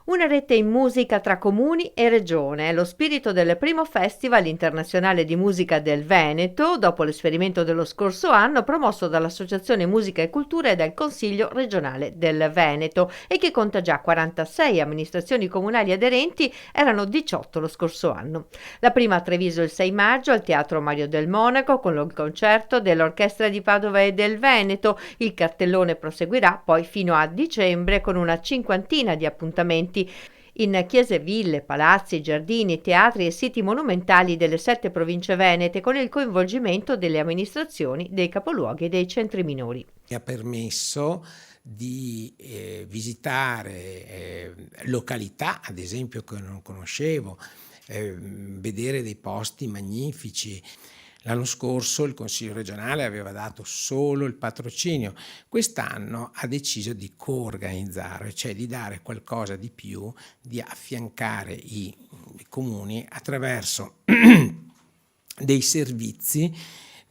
Una rete in musica tra comuni e regione è lo spirito del primo Festival internazionale di musica del Veneto, dopo l'esperimento dello scorso anno promosso dall'Associazione Musica e Cultura e dal Consiglio regionale del Veneto e che conta già 46 amministrazioni comunali aderenti, erano 18 lo scorso anno. La prima a Treviso il 6 maggio al Teatro Mario del Monaco con il concerto dell'Orchestra di Padova e del Veneto. Il cartellone proseguirà poi fino a dicembre con una cinquantina di appuntamenti in chiese, ville, palazzi, giardini, teatri e siti monumentali delle 7 province venete con il coinvolgimento delle amministrazioni, dei capoluoghi e dei centri minori. Mi ha permesso di visitare località, ad esempio, che non conoscevo, vedere dei posti magnifici. L'anno scorso il Consiglio regionale aveva dato solo il patrocinio, quest'anno ha deciso di coorganizzare, cioè di dare qualcosa di più, di affiancare i comuni attraverso dei servizi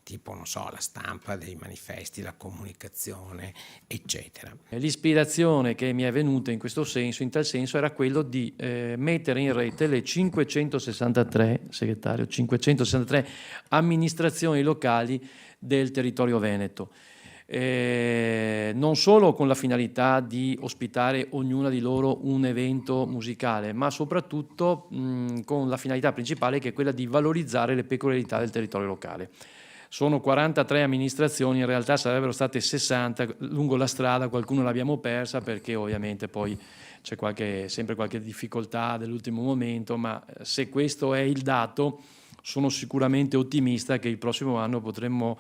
tipo, non so, la stampa dei manifesti, la comunicazione, eccetera. L'ispirazione che mi è venuta in questo senso, in tal senso, era quello di mettere in rete le 563, segretario, 563 amministrazioni locali del territorio veneto. Non solo con la finalità di ospitare ognuna di loro un evento musicale, ma soprattutto con la finalità principale che è quella di valorizzare le peculiarità del territorio locale. Sono 43 amministrazioni, in realtà sarebbero state 60, lungo la strada qualcuno l'abbiamo persa perché ovviamente poi c'è sempre qualche difficoltà dell'ultimo momento, ma se questo è il dato sono sicuramente ottimista che il prossimo anno potremmo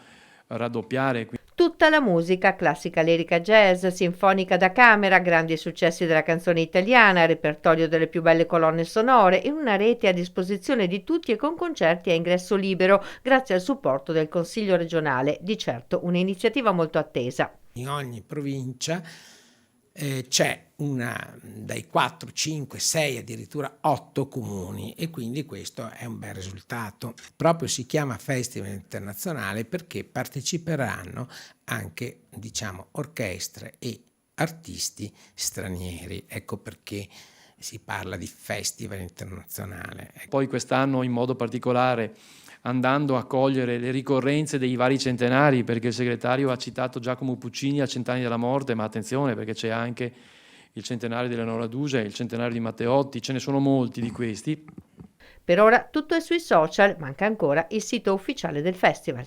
raddoppiare. Tutta la musica, classica, lirica, jazz, sinfonica da camera, grandi successi della canzone italiana, repertorio delle più belle colonne sonore in una rete a disposizione di tutti e con concerti a ingresso libero, grazie al supporto del Consiglio regionale. Di certo un'iniziativa molto attesa. In ogni provincia c'è dai 4, 5, 6 addirittura 8 comuni e quindi questo è un bel risultato. Proprio si chiama Festival Internazionale perché parteciperanno anche, diciamo, orchestre e artisti stranieri. Ecco perché si parla di Festival Internazionale. Poi quest'anno in modo particolare andando a cogliere le ricorrenze dei vari centenari, perché il segretario ha citato Giacomo Puccini al centenario della morte, ma attenzione perché c'è anche il centenario di Eleonora Duse, il centenario di Matteotti, ce ne sono molti di questi. Per ora tutto è sui social, manca ancora il sito ufficiale del festival.